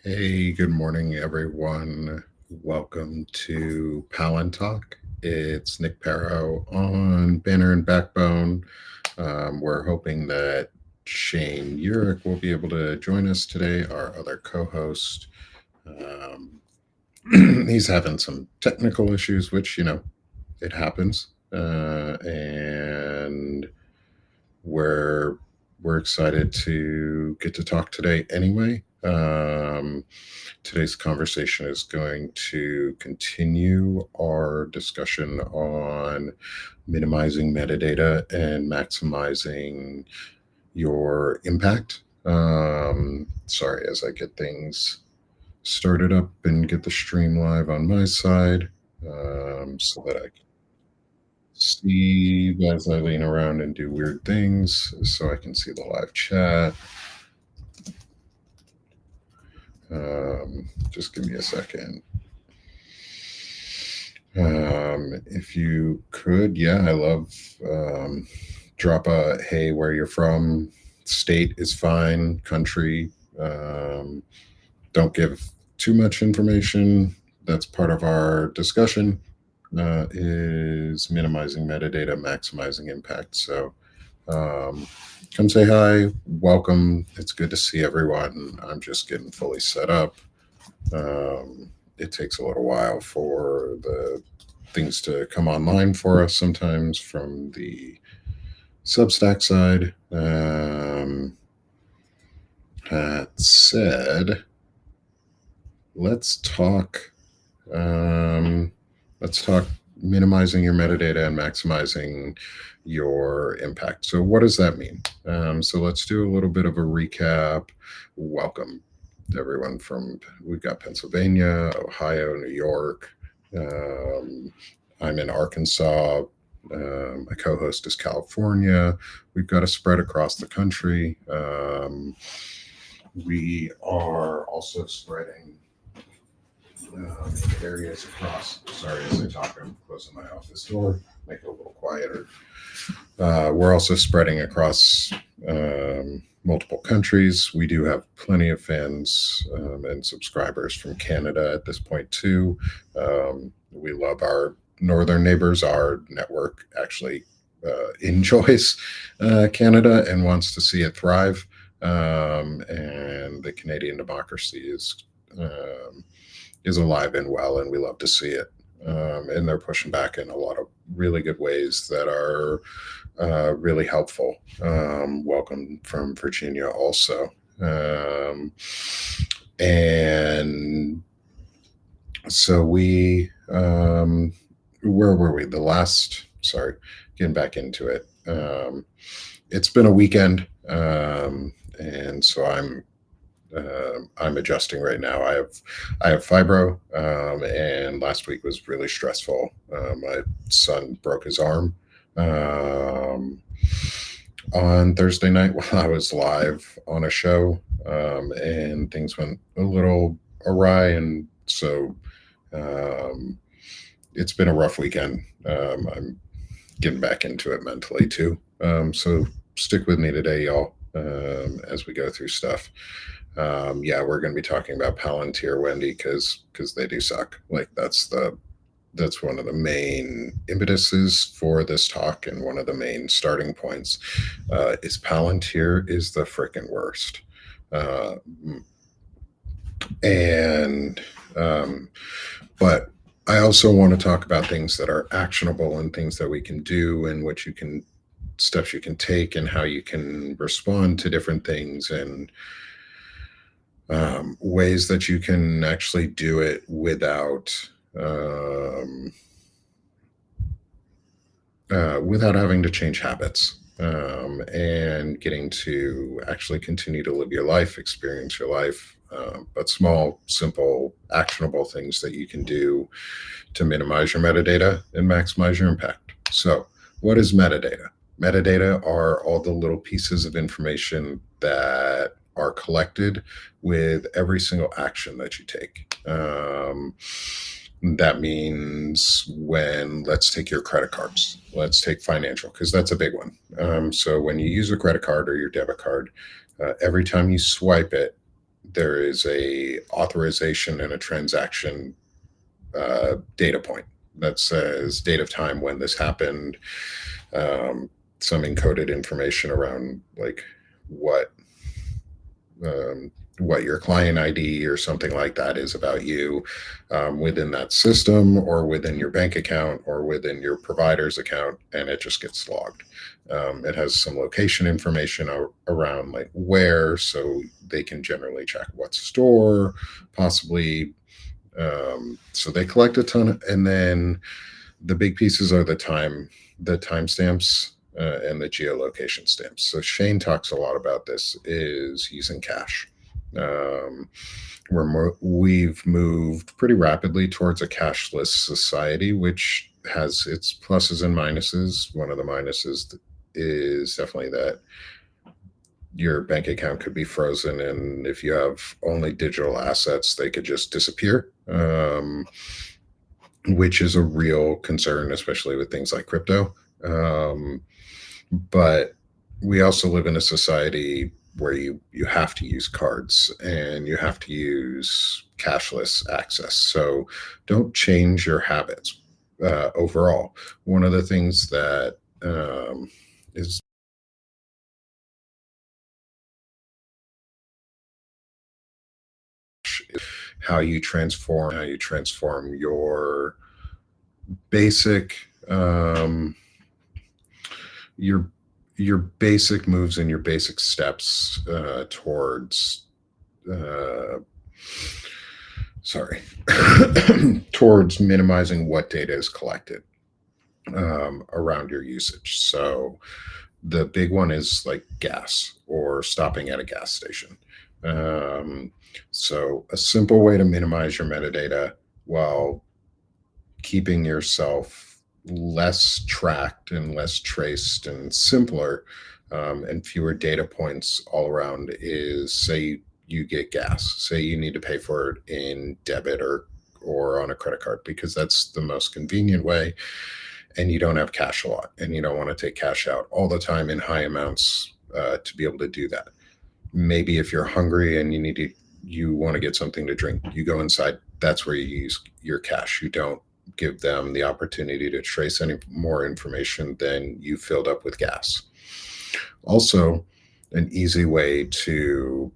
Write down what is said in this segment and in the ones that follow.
Hey, good morning, everyone. Welcome to Palantalk. It's Nick Parrow on Banner and Backbone. We're hoping that Shane Urich will be able to join us today, our other co host. Um, he's having some technical issues, which, it happens. And we're we're excited to get to talk today anyway. Today's conversation is going to continue our discussion on minimizing metadata and maximizing your impact. Sorry, as I get things started up and get the stream live on my side, so that I can see as I lean around and do weird things, so I can see the live chat. Just give me a second. If you could, yeah, I love drop a hey, where you're from. State is fine. Country. Don't give too much information. That's part of our discussion. Is minimizing metadata, maximizing impact. So um, come say hi. Welcome. It's good to see everyone. I'm just getting fully set up. It takes a little while for the things to come online for us sometimes from the Substack side. That said, let's talk. Um, let's talk minimizing your metadata and maximizing your impact. So, what does that mean? So, let's do a little bit of a recap. Welcome, everyone from we've got Pennsylvania, Ohio, New York. Um, I'm in Arkansas. My co-host is California. We've got a spread across the country. We are also spreading areas across. Sorry, as I talk, I'm closing my office door, make it a little quieter. We're also spreading across multiple countries. We do have plenty of fans and subscribers from Canada at this point, too. We love our northern neighbors. Our network actually enjoys Canada and wants to see it thrive. And the Canadian democracy is alive and well, and we love to see it. And they're pushing back in a lot of really good ways that are really helpful. Welcome from Virginia, also. And so where were we? Sorry, getting back into it. It's been a weekend, and so I'm adjusting right now. I have fibro, and last week was really stressful. My son broke his arm on Thursday night while I was live on a show, and things went a little awry, and so um, it's been a rough weekend. I'm getting back into it mentally too. So stick with me today, y'all, as we go through stuff. Yeah, we're going to be talking about Palantir, Wendy, because they do suck. Like that's one of the main impetuses for this talk, and one of the main starting points is Palantir is the freaking worst. Uh, and but I also want to talk about things that are actionable and things that we can do, and what you can steps you can take, and how you can respond to different things, and ways that you can actually do it um, without having to change habits, and getting to actually continue to live your life, experience your life. But small, simple, actionable things that you can do to minimize your metadata and maximize your impact. So, what is metadata? Metadata are all the little pieces of information that are collected with every single action that you take. That means when, let's take your credit cards, let's take financial, because that's a big one. So when you use a credit card or your debit card, every time you swipe it, there is a authorization and a transaction data point that says date of time when this happened, um, some encoded information around like what what your client ID or something like that is about you, within that system or within your bank account or within your provider's account, and it just gets logged. It has some location information around like where, so they can generally check what store, possibly. So they collect a ton, and then the big pieces are the timestamps, and the geolocation stamps. So Shane talks a lot about this is using cache. Um, we've moved pretty rapidly towards a cashless society, which has its pluses and minuses. One of the minuses is definitely that your bank account could be frozen, and if you have only digital assets, they could just disappear. Which is a real concern, especially with things like crypto. Um, but we also live in a society where you have to use cards and you have to use cashless access. So don't change your habits overall. One of the things that is how you transform basic um, your your basic moves and your basic steps towards uh, sorry towards minimizing what data is collected around your usage. So the big one is like gas or stopping at a gas station. um, so a simple way to minimize your metadata while keeping yourself less tracked and less traced and simpler, and fewer data points all around is, say you get gas, say you need to pay for it in debit or on a credit card because that's the most convenient way, and you don't have cash a lot and you don't want to take cash out all the time in high amounts to be able to do that. Maybe if you're hungry and you want to get something to drink, you go inside, that's where you use your cash. You don't give them the opportunity to trace any more information than you filled up with gas. Also, an easy way to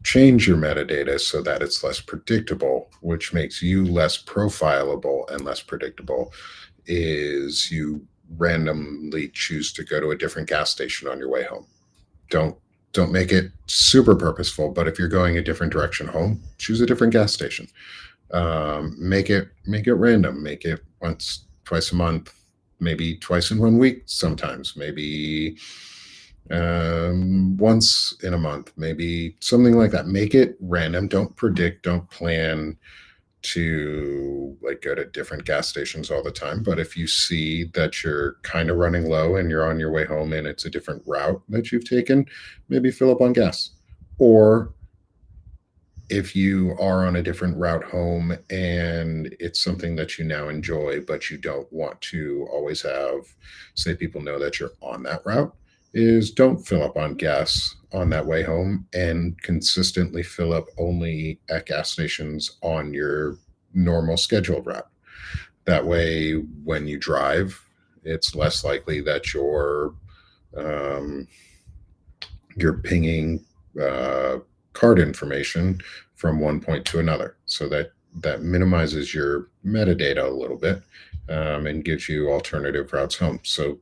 change your metadata so that it's less predictable, which makes you less profilable and less predictable, is you randomly choose to go to a different gas station on your way home. Don't make it super purposeful, but if you're going a different direction home, choose a different gas station. Make it random. Make it once, twice a month, maybe twice in 1 week. Sometimes maybe once in a month, maybe something like that. Make it random. Don't predict. Don't plan to like go to different gas stations all the time. But if you see that you're kind of running low and you're on your way home and it's a different route that you've taken, maybe fill up on gas. Or if you are on a different route home and it's something that you now enjoy, but you don't want to always have, say, people know that you're on that route, is don't fill up on gas on that way home and consistently fill up only at gas stations on your normal scheduled route. That way, when you drive, it's less likely that um, you're pinging uh, card information from one point to another. So that minimizes your metadata a little bit, and gives you alternative routes home. So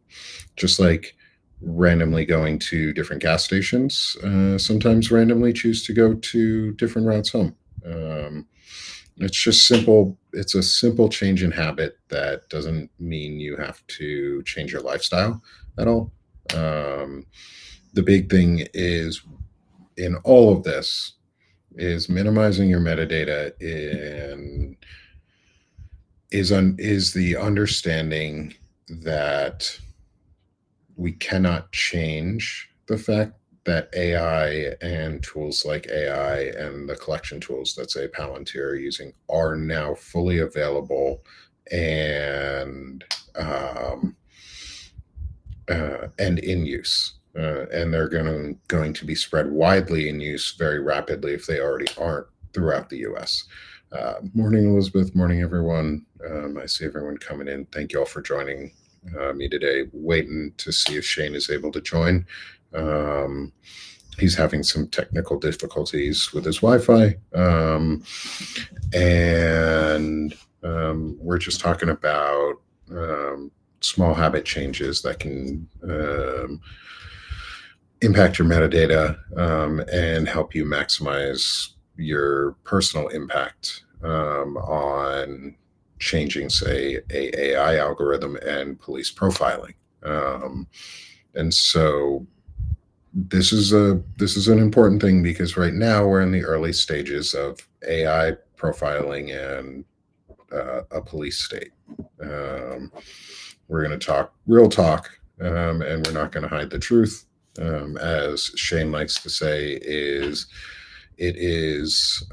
just like randomly going to different gas stations, sometimes randomly choose to go to different routes home. It's just simple. It's a simple change in habit that doesn't mean you have to change your lifestyle at all. Um, the big thing is in all of this is minimizing your metadata and is the understanding that we cannot change the fact that AI and tools like AI and the collection tools that say Palantir are using are now fully available and and in use. and they're going to be spread widely and used very rapidly if they already aren't throughout the U.S. Morning, Elizabeth. Morning, everyone. I see everyone coming in. Thank you all for joining me today. Waiting to see if Shane is able to join. Um, he's having some technical difficulties with his Wi-Fi, and we're just talking about small habit changes that can impact your metadata and help you maximize your personal impact on changing, say, a AI algorithm and police profiling. Um, and so this is an important thing because right now we're in the early stages of AI profiling and a police state. Um, we're going to talk real talk, and we're not going to hide the truth. As Shane likes to say, it is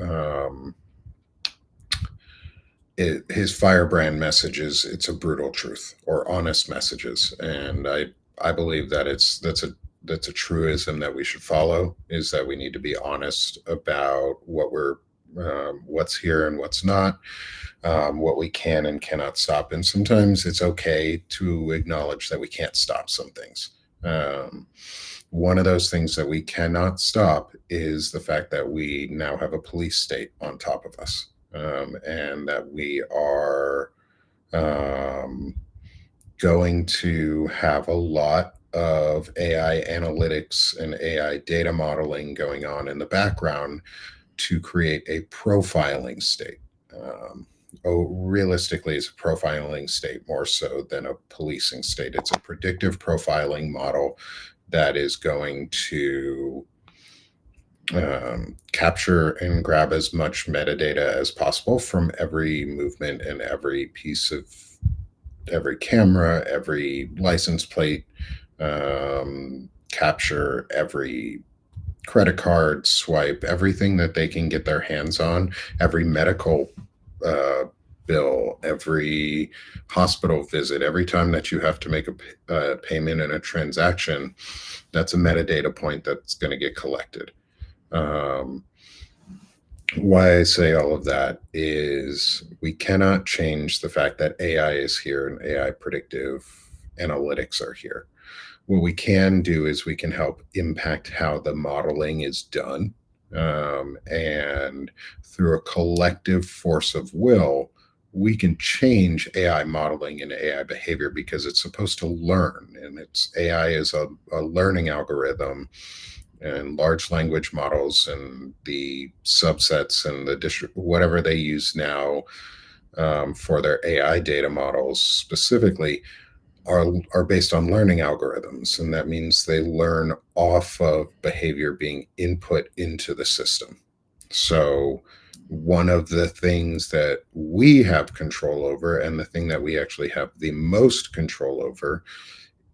his firebrand messages. It's a brutal truth or honest messages, and I believe that that's a truism that we should follow. Is that we need to be honest about what's here and what's not, what we can and cannot stop. And sometimes it's okay to acknowledge that we can't stop some things. One of those things that we cannot stop is the fact that we now have a police state on top of us, and that we are um, going to have a lot of AI analytics and AI data modeling going on in the background to create a profiling state. Um, Realistically, it's a profiling state more so than a policing state. It's a predictive profiling model that is going to capture and grab as much metadata as possible from every movement and every piece of every camera, every license plate, capture every credit card swipe, everything that they can get their hands on, every medical uh, bill, every hospital visit, every time that you have to make a payment in a transaction, that's a metadata point that's going to get collected. Um, why I say all of that is we cannot change the fact that AI is here and AI predictive analytics are here. What we can do is we can help impact how the modeling is done. And through a collective force of will, we can change AI modeling and AI behavior because it's supposed to learn. And it's AI is a learning algorithm, and large language models and the subsets and the district, whatever they use now for their AI data models specifically, are based on learning algorithms, and that means they learn off of behavior being input into the system. So one of the things that we have control over, and the thing that we actually have the most control over,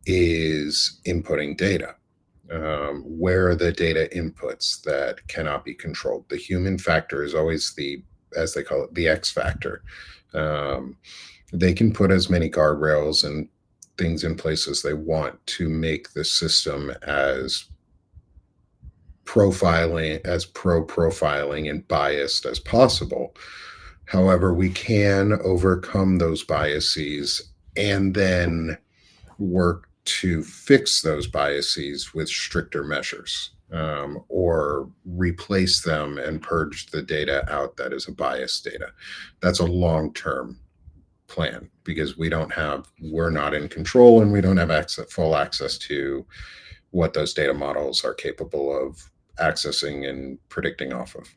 is inputting data. Where are the data inputs that cannot be controlled? The human factor is always as they call it, the X factor. Um, they can put as many guardrails and things in place as they want to make the system as pro profiling and biased as possible. However, we can overcome those biases and then work to fix those biases with stricter measures, or replace them and purge the data out that is a biased data. That's a long term plan because we're not in control, and we don't have full access to what those data models are capable of accessing and predicting off of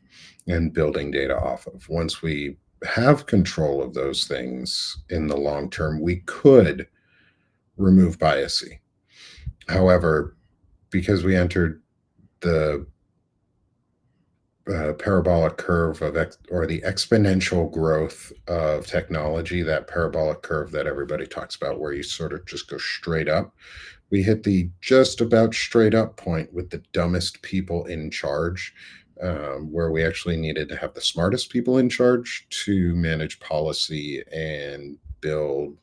and building data off of. Once we have control of those things in the long term, we could remove biasy. However, because we entered the parabolic curve or the exponential growth of technology, that parabolic curve that everybody talks about, where you sort of just go straight up. We hit the just about straight up point with the dumbest people in charge, where we actually needed to have the smartest people in charge to manage policy and build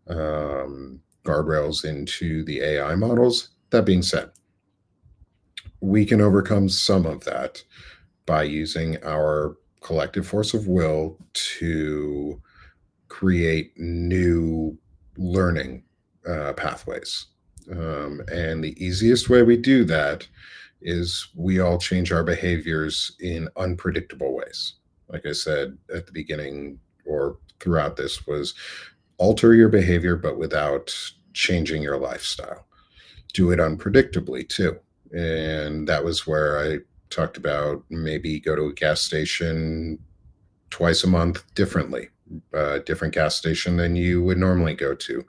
guardrails into the AI models. That being said, we can overcome some of that by using our collective force of will to create new learning pathways. And the easiest way we do that is we all change our behaviors in unpredictable ways. Like I said at the beginning or throughout this, was alter your behavior, but without changing your lifestyle. Do it unpredictably too. And that was where I talked about maybe go to a gas station twice a month differently, different gas station than you would normally go to.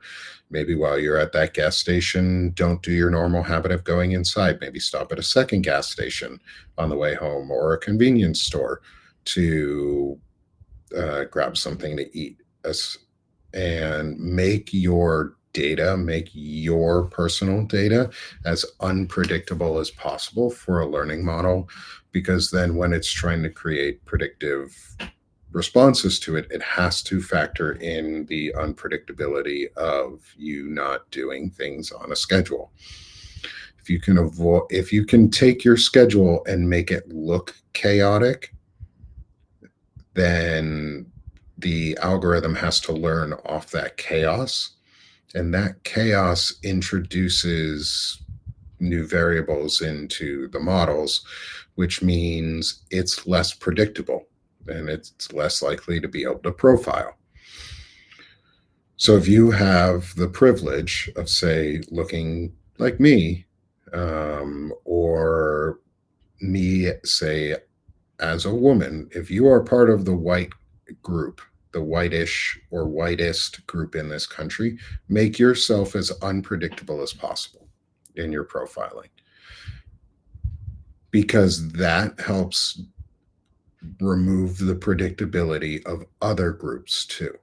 Maybe while you're at that gas station, don't do your normal habit of going inside. Maybe stop at a second gas station on the way home or a convenience store to grab something to eat. And make your personal data as unpredictable as possible for a learning model. Because then when it's trying to create predictive responses to it, it has to factor in the unpredictability of you not doing things on a schedule. If you can take your schedule and make it look chaotic, then the algorithm has to learn off that chaos. And that chaos introduces new variables into the models, which means it's less predictable and it's less likely to be able to profile. So if you have the privilege of, say, looking like me, or me, say, as a woman, if you are part of the white group, the whitish or whitest group in this country, make yourself as unpredictable as possible in your profiling, because that helps remove the predictability of other groups too.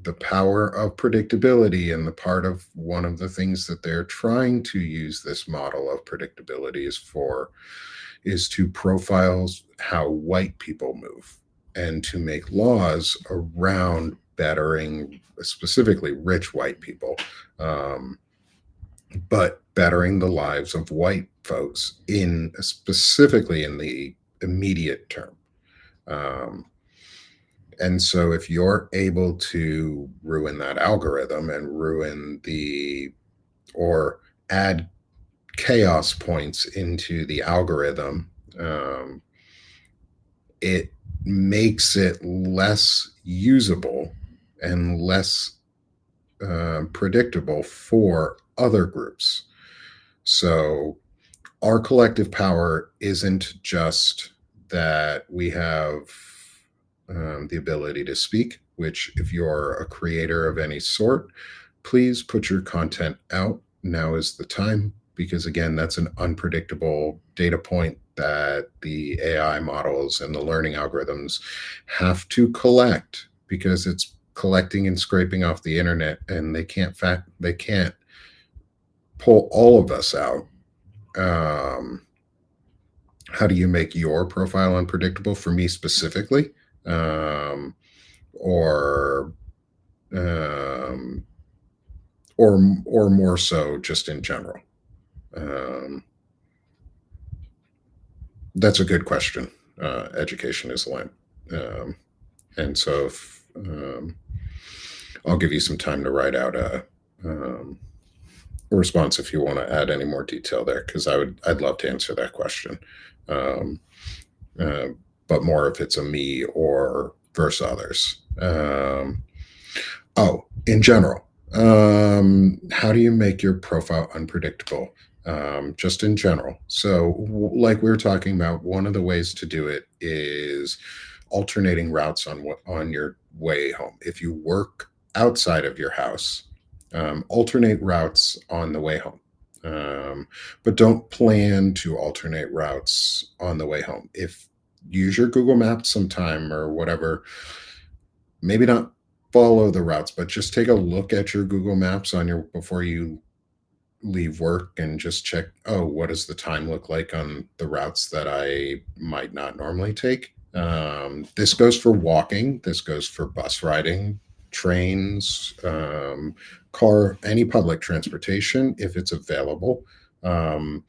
The power of predictability, and the part of one of the things that they're trying to use this model of predictability is to profile how white people move and to make laws around bettering specifically rich white people, but bettering the lives of white folks in specifically in the immediate term. Um, and so if you're able to ruin that algorithm and ruin the or add chaos points into the algorithm, it makes it less usable and less predictable for other groups. So our collective power isn't just that we have the ability to speak, which, if you're a creator of any sort, please put your content out. Now is the time, because again, that's an unpredictable data point that the AI models and the learning algorithms have to collect, because it's collecting and scraping off the internet, and they can't pull all of us out. Um, how do you make your profile unpredictable for me specifically? Um, or um, or more so just in general? Um, that's a good question. Education is lame, and so I'll give you some time to write out a response if you want to add any more detail there, because I'd love to answer that question. Um, uh, but more if it's a me or versus others. In general, how do you make your profile unpredictable? Just in general. So, like we were talking about, one of the ways to do it is alternating routes on your way home. If you work outside of your house, alternate routes on the way home. But don't plan to alternate routes on the way home. If use your Google Maps sometime or whatever, maybe not follow the routes, but just take a look at your Google Maps on your before you leave work, and just check, oh, what does the time look like on the routes that I might not normally take? This goes for walking, this goes for bus riding, trains, any public transportation if it's available, um,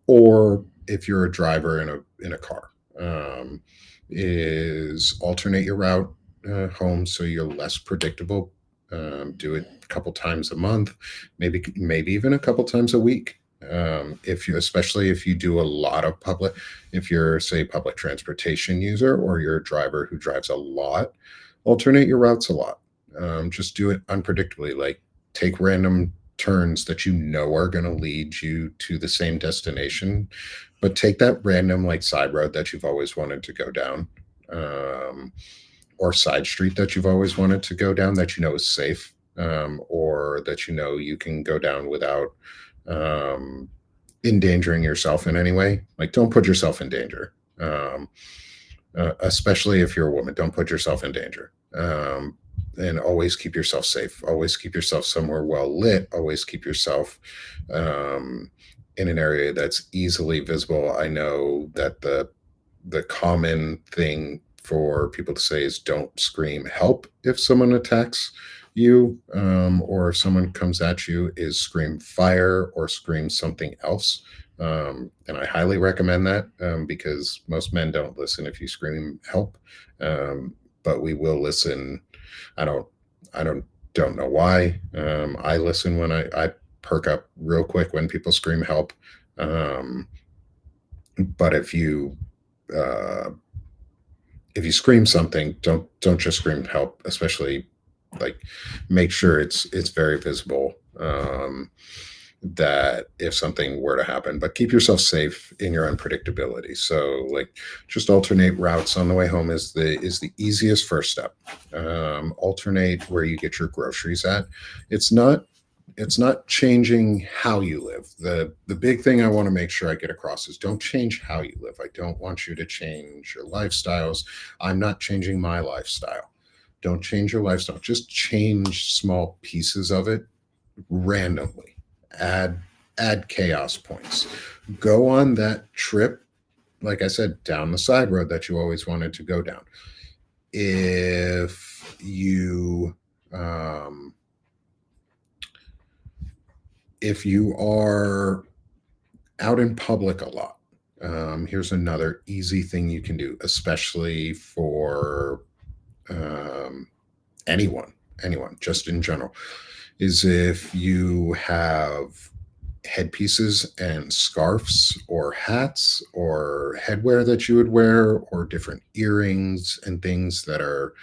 or if you're a driver in a car, um, is alternate your route home so you're less predictable. Do it a couple times a month, maybe even a couple times a week. If you, especially if you do a lot of public, if you're, say, public transportation user, or you're a driver who drives a lot, alternate your routes a lot. Just do it unpredictably, like take random turns that you know are going to lead you to the same destination, but take that random like side road that you've always wanted to go down, um, or side street that you've always wanted to go down that you know is safe, or that you know you can go down without um, endangering yourself in any way. Like, don't put yourself in danger, especially if you're a woman. Don't put yourself in danger. And always keep yourself safe. Always keep yourself somewhere well lit. Always keep yourself um, in an area that's easily visible. I know that the common thing for people to say is don't scream help if someone attacks you, or if someone comes at you, is scream fire or scream something else. And I highly recommend that, because most men don't listen if you scream help, but we will listen. I don't, I don't know why. I listen when I perk up real quick when people scream help. Um, but uh, if you scream something, don't just scream help. Especially, like, make sure it's very visible, that if something were to happen. But keep yourself safe in your unpredictability. So, like, just alternate routes on the way home is the easiest first step. Alternate where you get your groceries at. It's not it's not changing how you live. The big thing I want to make sure I get across is don't change how you live. I don't want you to change your lifestyles. I'm not changing my lifestyle. Don't change your lifestyle. Just change small pieces of it randomly. Add add chaos points. Go on that trip, like I said, down the side road that you always wanted to go down. If you um, if you are out in public a lot, here's another easy thing you can do, especially for um, anyone, just in general, is if you have headpieces and scarves or hats or headwear that you would wear, or different earrings and things that are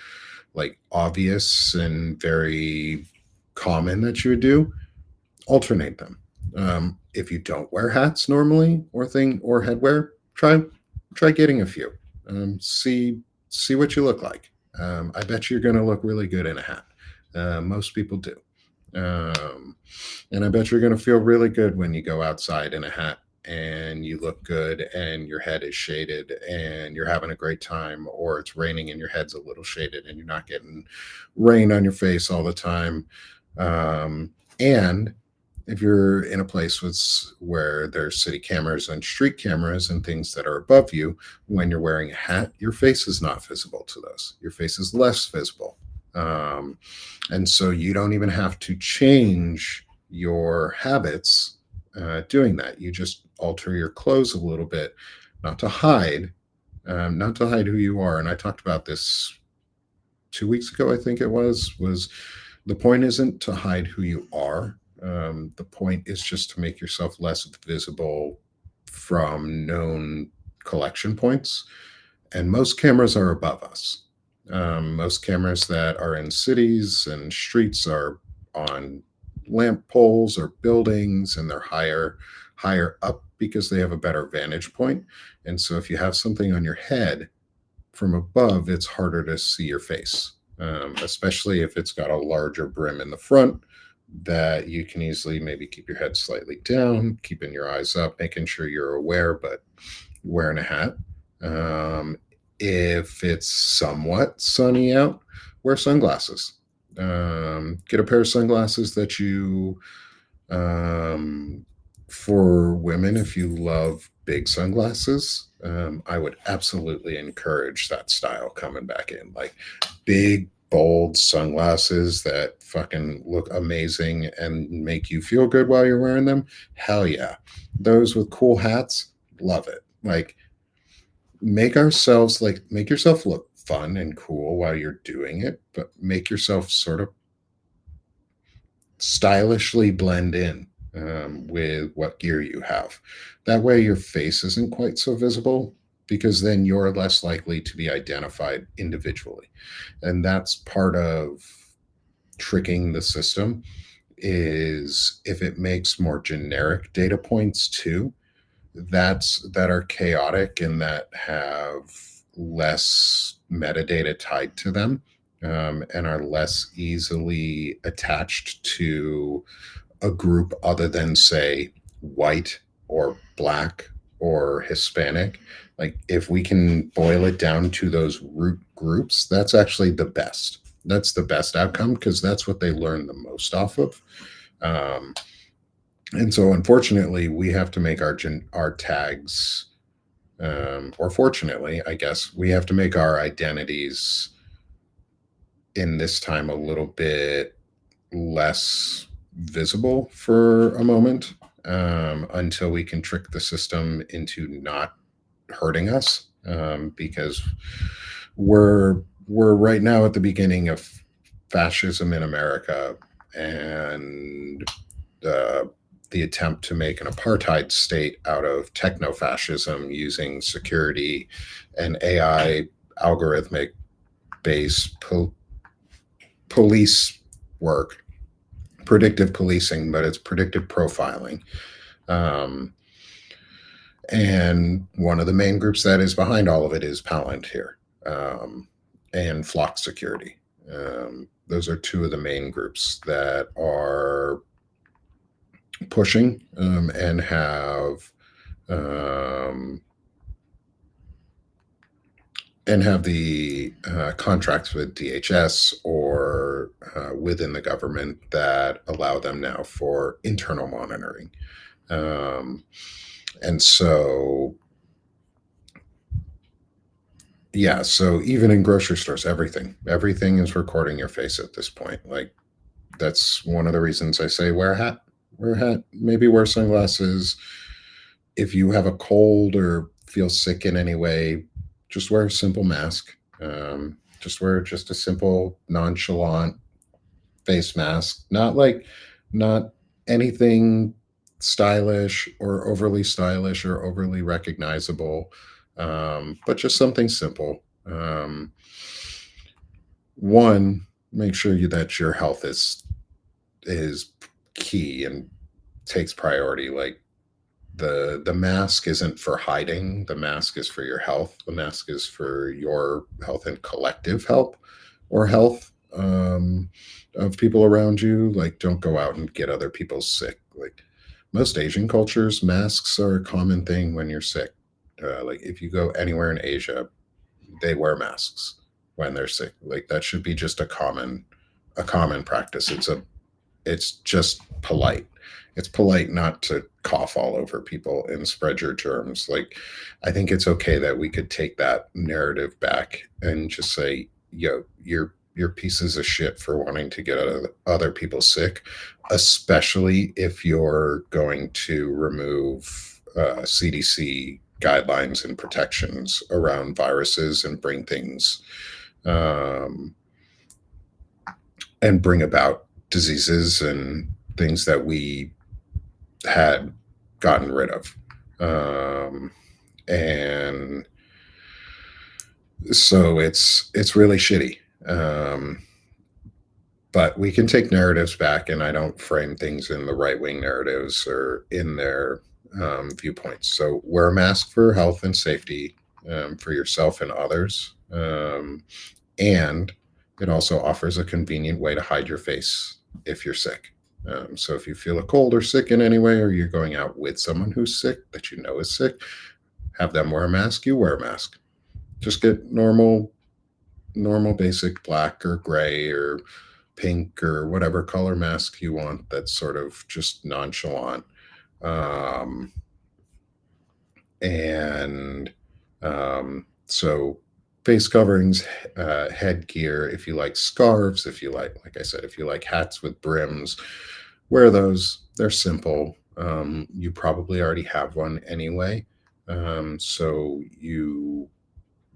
like obvious and very common that you would do, alternate them. If you don't wear hats normally, or headwear, try getting a few. See what you look like. I bet you're going to look really good in a hat. Most people do. Um, and I bet you're going to feel really good when you go outside in a hat and you look good and your head is shaded and you're having a great time, or it's raining and your head's a little shaded and you're not getting rain on your face all the time. And if you're in a place where there's city cameras and street cameras and things that are above you, when you're wearing a hat, your face is not visible to those. Your face is less visible. Um, and so you don't even have to change your habits doing that. You just alter your clothes a little bit, not to hide, not to hide who you are. And I talked about this 2 weeks ago, I think it was the point isn't to hide who you are. The point is just to make yourself less visible from known collection points. And most cameras are above us. Most cameras that are in cities and streets are on lamp poles or buildings, and they're higher up because they have a better vantage point. And so if you have something on your head from above, it's harder to see your face, especially if it's got a larger brim in the front, that you can easily maybe keep your head slightly down, keeping your eyes up, making sure you're aware, but wearing a hat. If it's somewhat sunny out, wear sunglasses. Get a pair of sunglasses that you, um, for women, if you love big I would absolutely encourage that style coming back in, like big, bold sunglasses that fucking look amazing and make you feel good while you're wearing them, hell yeah. Those with cool hats, love it. Like, make yourself look fun and cool while you're doing it, but make yourself sort of stylishly blend in with what gear you have. That way, your face isn't quite so visible because then you're less likely to be identified individually. And that's part of tricking the system, is if it makes more generic data points too, that are chaotic and that have less metadata tied to them, and are less easily attached to a group other than, say, white or black or Hispanic. Like, if we can boil it down to those root groups, that's actually the best. That's the best outcome because that's what they learn the most off of. Um, and so, unfortunately, we have to make our tags, or fortunately, I guess, we have to make our identities in this time a little bit less visible for a moment, until we can trick the system into not hurting us, because we're right now at the beginning of fascism in America, and uh, the attempt to make an apartheid state out of techno fascism using security and AI algorithmic based police work, predictive policing, but it's predictive profiling. Um, and one of the main groups that is behind all of it is Palantir, and Flock Security. Those are two of the main groups that are pushing, um, and have the contracts with DHS or within the government that allow them now for internal monitoring. Um, and so, yeah, so even in grocery stores, everything is recording your face at this point. Like, that's one of the reasons I say wear a hat, maybe wear sunglasses. If you have a cold or feel sick in any way, just wear a simple mask. Just wear just a simple, nonchalant face mask. Not anything stylish or overly recognizable, but just something simple. One, make sure that your health is key and takes priority. Like, the mask isn't for hiding, the mask is for your health, the mask is for your health and collective health, or health, of people around you. Like, don't go out and get other people sick. Like, most Asian cultures, masks are a common thing when you're sick. Like, if you go anywhere in Asia, they wear masks when they're sick. Like, that should be just a common practice. It's just polite. It's polite not to cough all over people and spread your germs. Like, I think it's okay that we could take that narrative back and just say, yo, you're pieces of shit for wanting to get other people sick, especially if you're going to remove CDC guidelines and protections around viruses and um, bring about diseases and things that we had gotten rid of. And so it's really shitty. But we can take narratives back, and I don't frame things in the right wing narratives or in their viewpoints. So wear a mask for health and safety, for yourself and others. And it also offers a convenient way to hide your face if you're sick. So if you feel a cold or sick in any way, or you're going out with someone who's sick that you know is sick, have them wear a mask, you wear a mask. Just get normal basic black or gray or pink or whatever color mask you want that's sort of just nonchalant. Um, and so face coverings, headgear. If you like scarves, if you like I said, if you like hats with brims, wear those. They're simple. You probably already have one anyway, so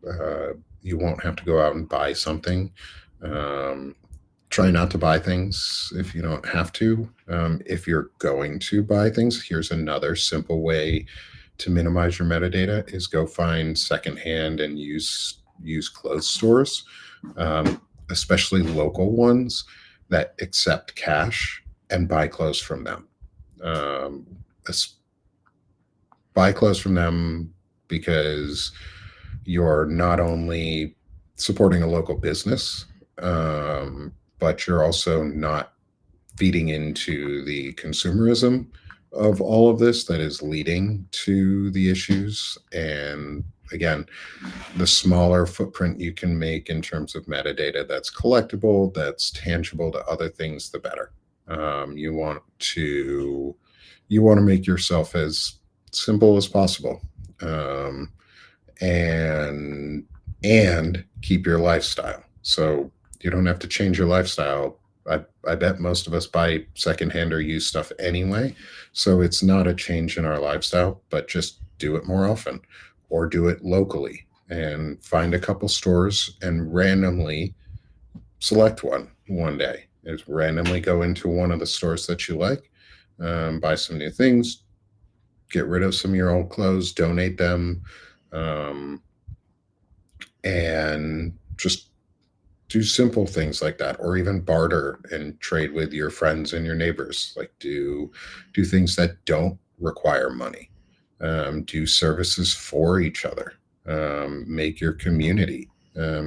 uh, you won't have to go out and buy something. Um, Try not to buy things if you don't have to. If you're going to buy things, here's another simple way to minimize your metadata: is go find secondhand and use clothes stores, especially local ones that accept cash, and buy clothes from them. Um, Buy clothes from them because you're not only supporting a local business, but you're also not feeding into the consumerism of all of this that is leading to the issues. And again, the smaller footprint you can make in terms of metadata that's collectible, that's tangible to other things, the better. Um, you want to you want to make yourself as simple as possible, um, and keep your lifestyle. So you don't have to change your lifestyle. I bet most of us buy secondhand or used stuff anyway. So it's not a change in our lifestyle, but just do it more often, or do it locally and find a couple stores and randomly select one day. Is randomly go into one of the stores that you like, buy some new things, get rid of some of your old clothes, donate them, um, and just do simple things like that, or even barter and trade with your friends and your neighbors. Like do things that don't require money. Do services for each other. Make your community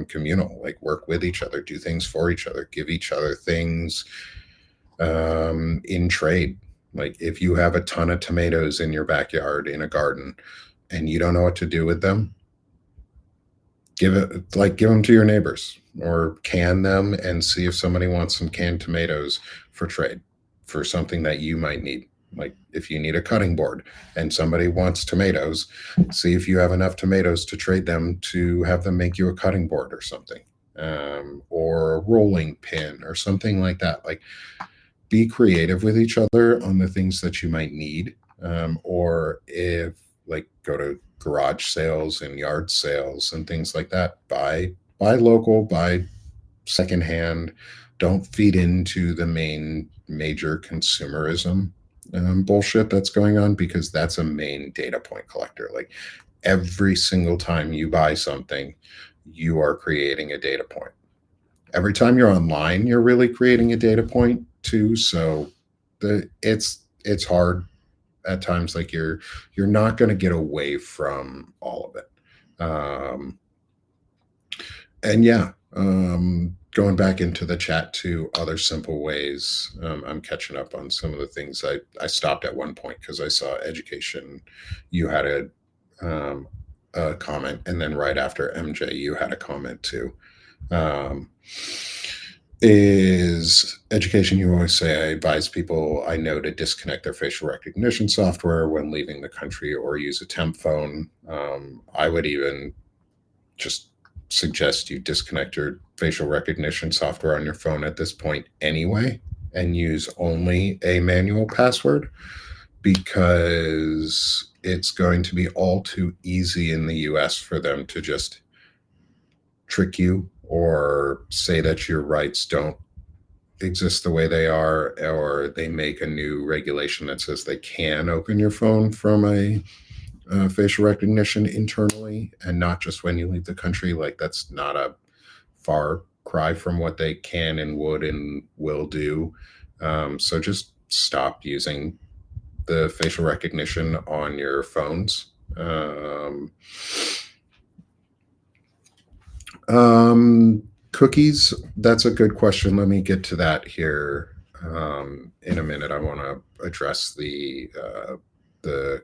communal. Like work with each other, do things for each other, give each other things in trade. Like if you have a ton of tomatoes in your backyard in a garden and you don't know what to do with them, give them to your neighbors, or can them and see if somebody wants some canned tomatoes for trade for something that you might need. Like if you need a cutting board and somebody wants tomatoes, see if you have enough tomatoes to trade them to have them make you a cutting board or something, or a rolling pin or something like that. Like be creative with each other on the things that you might need, or if like go to garage sales and yard sales and things like that. Buy local, buy secondhand. Don't feed into the major consumerism bullshit that's going on, because that's a main data point collector. Like every single time you buy something, you are creating a data point. Every time you're online, you're really creating a data point too. So it's hard at times. Like you're not going to get away from all of it. And yeah, going back into the chat to other simple ways. I'm catching up on some of the things I stopped at one point because I saw education. You had a comment, and then right after MJ, you had a comment too. Um, is education. You always say, I advise people I know to disconnect their facial recognition software when leaving the country or use a temp phone. I would even just suggest you disconnect your facial recognition software on your phone at this point anyway, and use only a manual password, because it's going to be all too easy in the US for them to just trick you or say that your rights don't exist the way they are, or they make a new regulation that says they can open your phone from a facial recognition internally and not just when you leave the country. Like that's not a far cry from what they can and would and will do. So just stop using the facial recognition on your phones. Cookies, that's a good question. Let me get to that here in a minute. I want to address the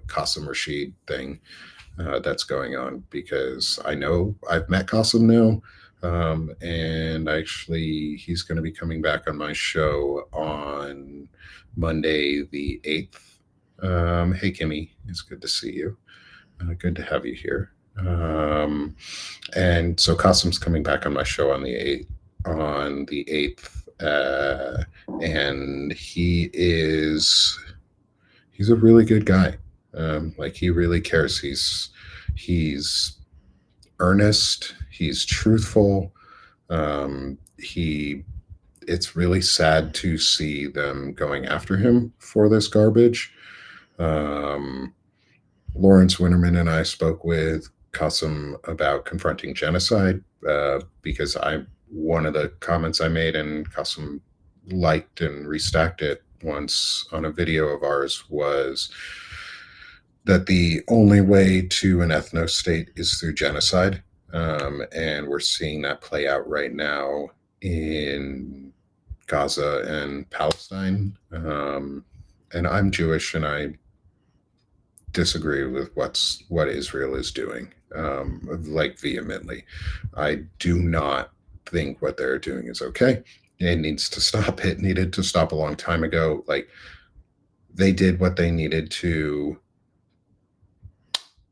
Qasim Rashid thing that's going on, because I know I've met Qasim now, and actually he's going to be coming back on my show on Monday the 8th. Hey Kimmy, it's good to see you. Good to have you here. And so Qasim's coming back on my show on the 8th, and he's a really good guy. Like, he really cares. He's earnest. He's truthful. He It's really sad to see them going after him for this garbage. Um, Lawrence Winterman and I spoke with Qasim about confronting genocide, because one of the comments I made, and Qasim liked and restacked it once on a video of ours, was that the only way to an ethno state is through genocide. And we're seeing that play out right now in Gaza and Palestine. And I'm Jewish, and I disagree with what Israel is doing, like, vehemently. I do not think what they're doing is okay. It needs to stop. It needed to stop a long time ago. Like, they did what they needed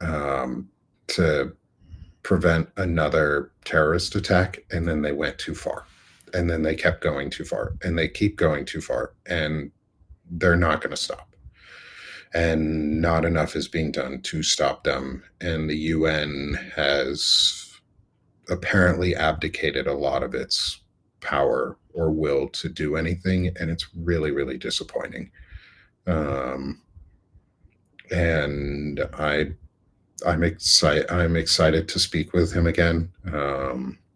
um, to prevent another terrorist attack, and then they went too far, and then they kept going too far, and they keep going too far, and they're not going to stop. And not enough is being done to stop them. And the UN has apparently abdicated a lot of its power or will to do anything, and it's really, really disappointing. Um, and I'm excited to speak with him again,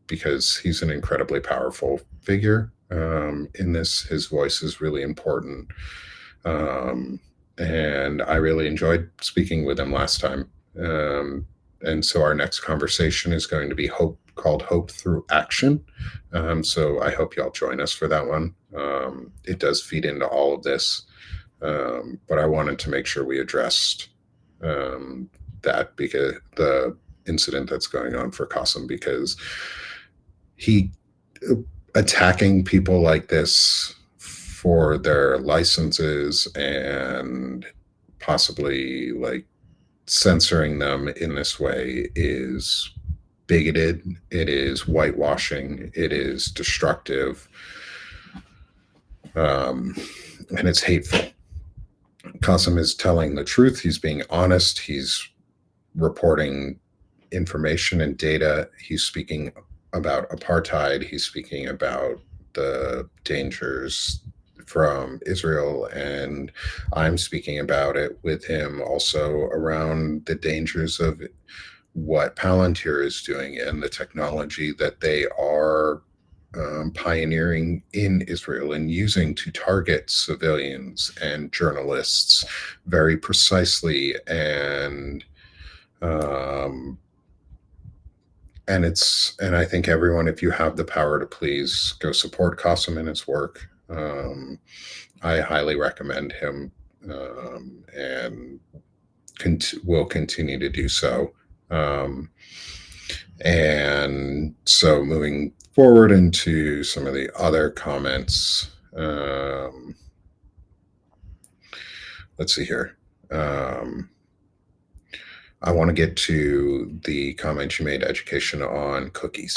because he's an incredibly powerful figure in this. His voice is really important. And I really enjoyed speaking with him last time. And so our next conversation is going to be called Hope Through Action. So I hope y'all join us for that one. It does feed into all of this, but I wanted to make sure we addressed that, because the incident that's going on for Qasim, because he attacking people like this for their licenses and possibly, like, censoring them in this way is bigoted. It is whitewashing. It is destructive. And it's hateful. Qasim is telling the truth. He's being honest. He's reporting information and data. He's speaking about apartheid. He's speaking about the dangers from Israel, and I'm speaking about it with him also around the dangers of what Palantir is doing and the technology that they are pioneering in Israel and using to target civilians and journalists very precisely. Um, and I think everyone, if you have the power to, please go support Qasim in his work. I highly recommend him, and will continue to do so. And so, moving forward into some of the other comments, let's see here. I want to get to the comment you made, education on cookies,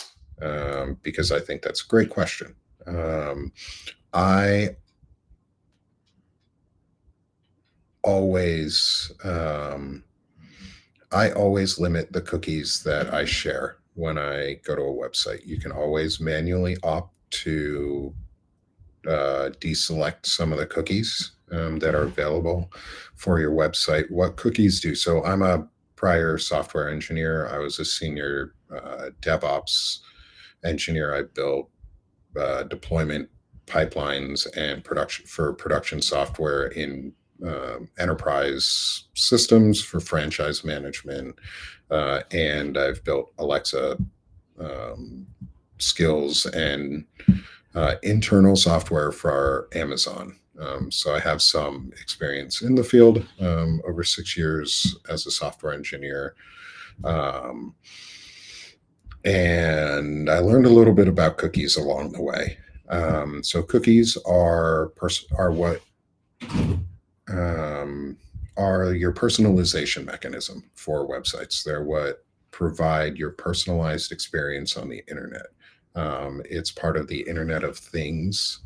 because I think that's a great question. I always limit the cookies that I share when I go to a website. You can always manually opt to deselect some of the cookies that are available for your website. What cookies do? So I'm a prior software engineer. I was a senior DevOps engineer. I built deployment pipelines and production software in enterprise systems for franchise management, and I've built Alexa skills and internal software for Amazon. So I have some experience in the field, over 6 years as a software engineer. And I learned a little bit about cookies along the way. So cookies are what are your personalization mechanism for websites. They're what provide your personalized experience on the internet. It's part of the Internet of Things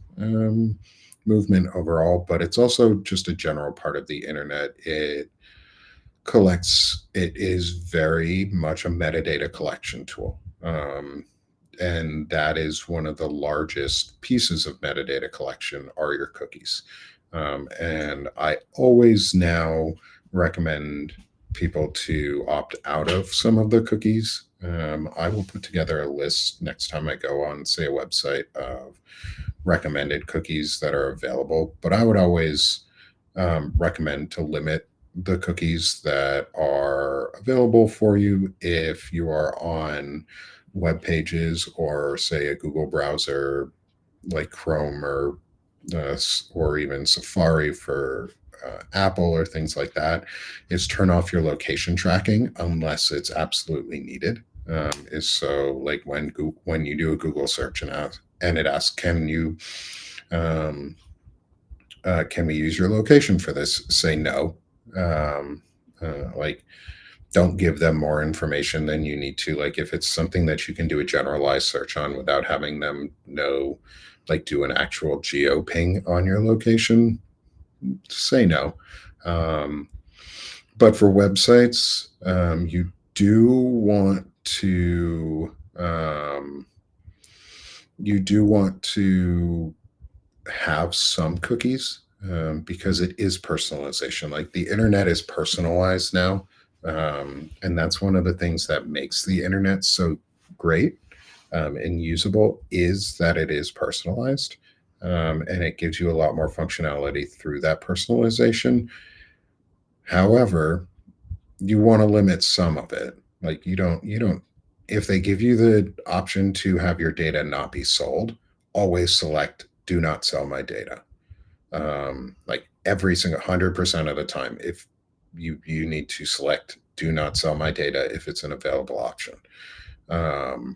movement overall, but it's also just a general part of the internet. It is very much a metadata collection tool. And that is one of the largest pieces of metadata collection are your cookies. And I always now recommend people to opt out of some of the cookies. I will put together a list next time I go on, say, a website of recommended cookies that are available, but I would always recommend to limit the cookies that are available for you if you are on web pages or, say, a Google browser like Chrome or even Safari for Apple or things like that. Is turn off your location tracking unless it's absolutely needed. Is so like when you do a Google search and it asks, um, can we use your location for this? Say no. Um, like, don't give them more information than you need to. Like, if it's something that you can do a generalized search on without having them know, like, do an actual geo ping on your location, say no. Um, but for websites, you do want to you do want to have some cookies because it is personalization. Like, the internet is personalized now. And that's one of the things that makes the internet so great and usable is that it is personalized. And it gives you a lot more functionality through that personalization. However, you want to limit some of it. Like, if they give you the option to have your data not be sold, always select do not sell my data. Like, every single 100% of the time, if you need to select do not sell my data if it's an available option. um,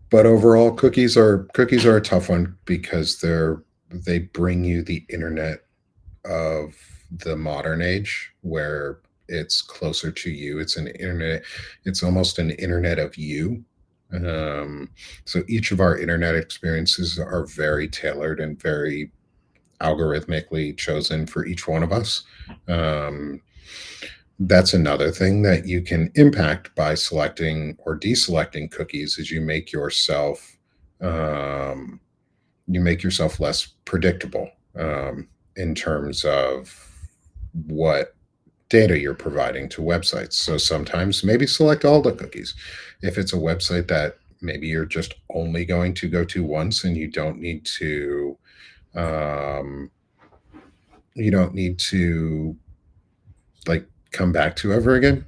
but overall, cookies are a tough one because they bring you the internet of the modern age where it's closer to you. It's almost an internet of you. um, so each of our internet experiences are very tailored and very algorithmically chosen for each one of us. Um, that's another thing that you can impact by selecting or deselecting cookies is um, you make yourself less predictable in terms of what data you're providing to websites. So sometimes maybe select all the cookies. If it's a website that maybe you're just only going to go to once and um, you don't need to like come back to ever again,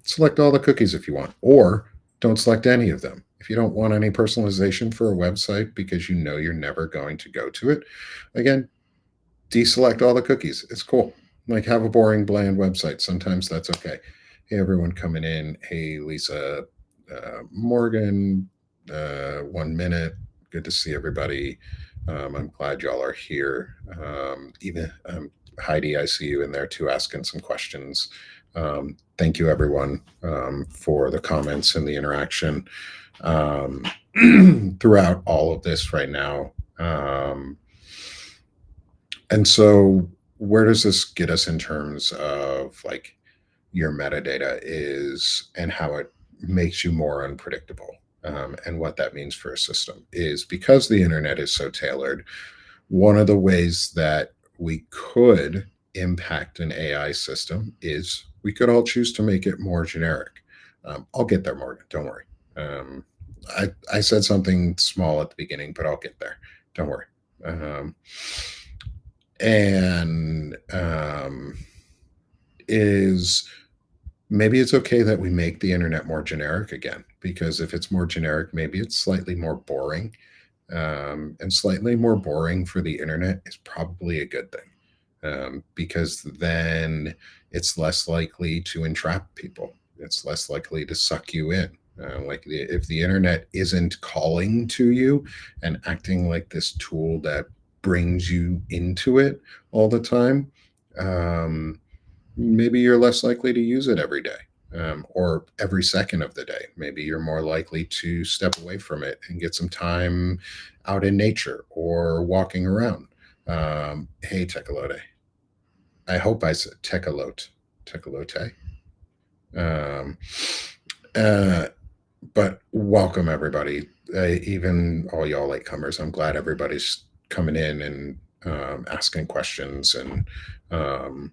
select all the cookies if you want, or don't select any of them. If you don't want any personalization for a website because you know you're never going to go to it again, deselect all the cookies. It's cool. Like, have a boring, bland website. Sometimes that's okay. Hey, everyone coming in. Hey, Lisa, Morgan, 1 minute. Good to see everybody. I'm glad y'all are here. Even Heidi, I see you in there too, asking some questions. Thank you, everyone, for the comments and the interaction um, throughout all of this right now. And so, where does this get us in terms of like your metadata is and how it makes you more unpredictable? And what that means for a system is because the internet is so tailored, one of the ways that we could impact an AI system is we could all choose to make it more generic. I'll get there, Morgan. Don't worry. Um, I said something small at the beginning, but I'll get there. Don't worry. Um, and is maybe it's okay that we make the internet more generic again, because if it's more generic, maybe it's slightly more boring. And slightly more boring for the internet is probably a good thing, because then it's less likely to entrap people. It's less likely to suck you in. If the internet isn't calling to you and acting like this tool that brings you into it all the time, maybe you're less likely to use it every day. or every second of the day. Maybe you're more likely to step away from it and get some time out in nature or walking around. Hey, Tecolote. I hope I said Tecolote. Tecolote. Um, uh, but welcome, everybody. Even all y'all latecomers. I'm glad everybody's coming in and asking questions um,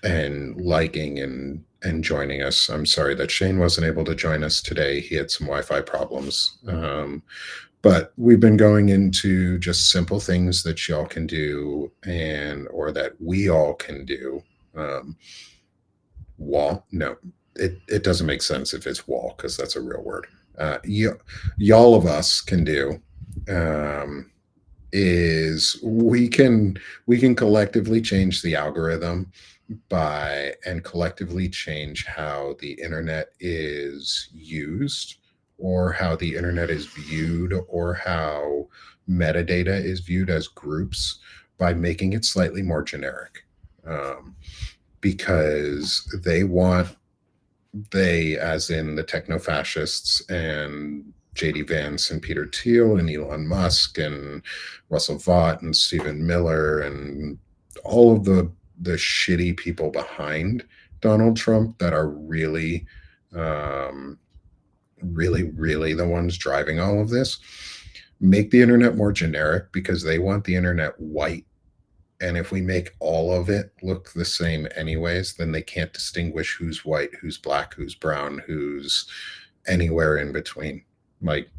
and liking and joining us. I'm sorry that Shane wasn't able to join us today. He had some Wi-Fi problems. But we've been going into just simple things that y'all can do and or that we all can do. Um, wall, no, it doesn't make sense if it's wall because that's a real word. Y'all of us can do um, is we can collectively change the algorithm by and collectively change how the internet is used or how the internet is viewed or how metadata is viewed as groups by making it slightly more generic, because they as in the techno fascists and JD Vance and Peter Thiel and Elon Musk and Russell Vought and Stephen Miller and all of the shitty people behind Donald Trump that are um, really the ones driving all of this make the internet more generic because they want the internet white. And if we make all of it look the same anyways, then they can't distinguish who's white, who's black, who's brown, who's anywhere in between. Like,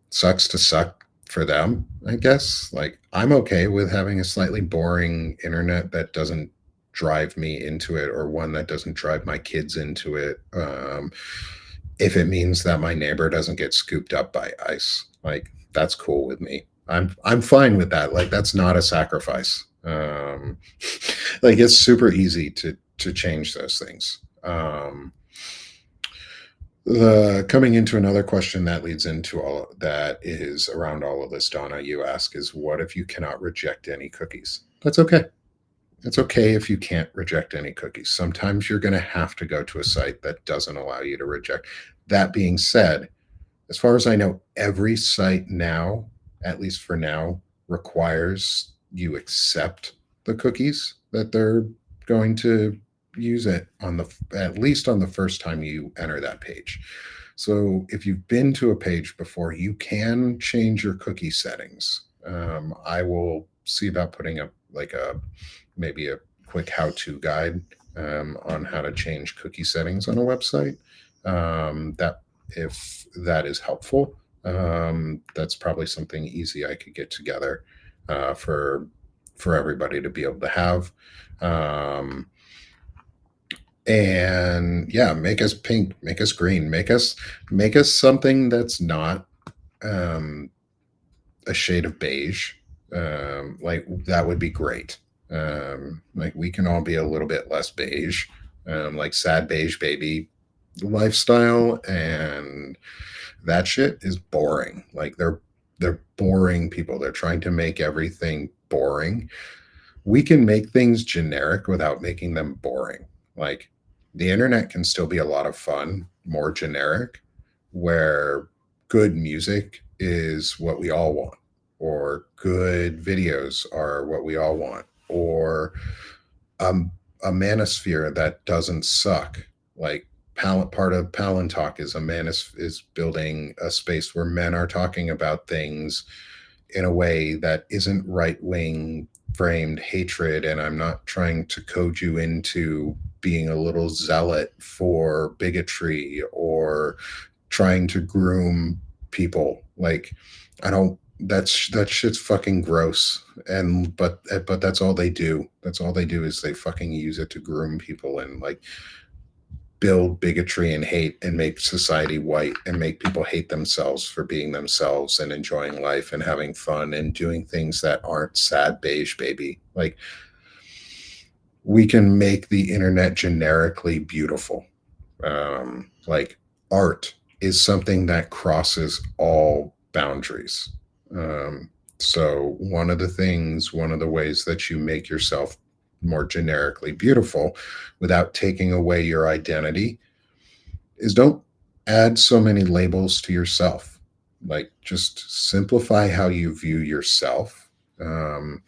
sucks to suck for them, I guess. Like, I'm okay with having a slightly boring internet that doesn't drive me into it or one that doesn't drive my kids into it. If it means that my neighbor doesn't get scooped up by ice, like, that's cool with me. I'm fine with that. Like, that's not a sacrifice. Like, it's super easy to change those things. The coming into another question that leads into all that is around all of this, Donna, you ask is what if you cannot reject any cookies? That's okay. It's okay if you can't reject any cookies. Sometimes you're going to have to go to a site that doesn't allow you to reject. That being said, as far as I know, every site now, at least for now, requires you accept the cookies that they're going to use it on the at least on the first time you enter that page. So if you've been to a page before, you can change your cookie settings. I will see about putting up like a maybe a quick how-to guide on how to change cookie settings on a website. That if that is helpful, that's probably something easy I could get together for everybody to be able to have. And yeah, make us pink, make us green, make us something that's not um, a shade of beige. Like that would be great. Like we can all be a little bit less beige, like sad beige baby lifestyle, and that shit is boring. Like they're boring people. They're trying to make everything boring. We can make things generic without making them boring. Like the internet can still be a lot of fun, more generic, where good music is what we all want, or good videos are what we all want, or um, a manosphere that doesn't suck. Like part of Palantalk is is building a space where men are talking about things in a way that isn't right wing framed hatred. And I'm not trying to code you into being a little zealot for bigotry or trying to groom people. Like, I don't. That shit's fucking gross. And but that's all they do. That's all they do is they fucking use it to groom people and like build bigotry and hate and make society white and make people hate themselves for being themselves and enjoying life and having fun and doing things that aren't sad beige baby. Like, we can make the internet generically beautiful. Like, art is something that crosses all boundaries. Um, so one of the ways that you make yourself more generically beautiful without taking away your identity is don't add so many labels to yourself. Like, just simplify how you view yourself, um,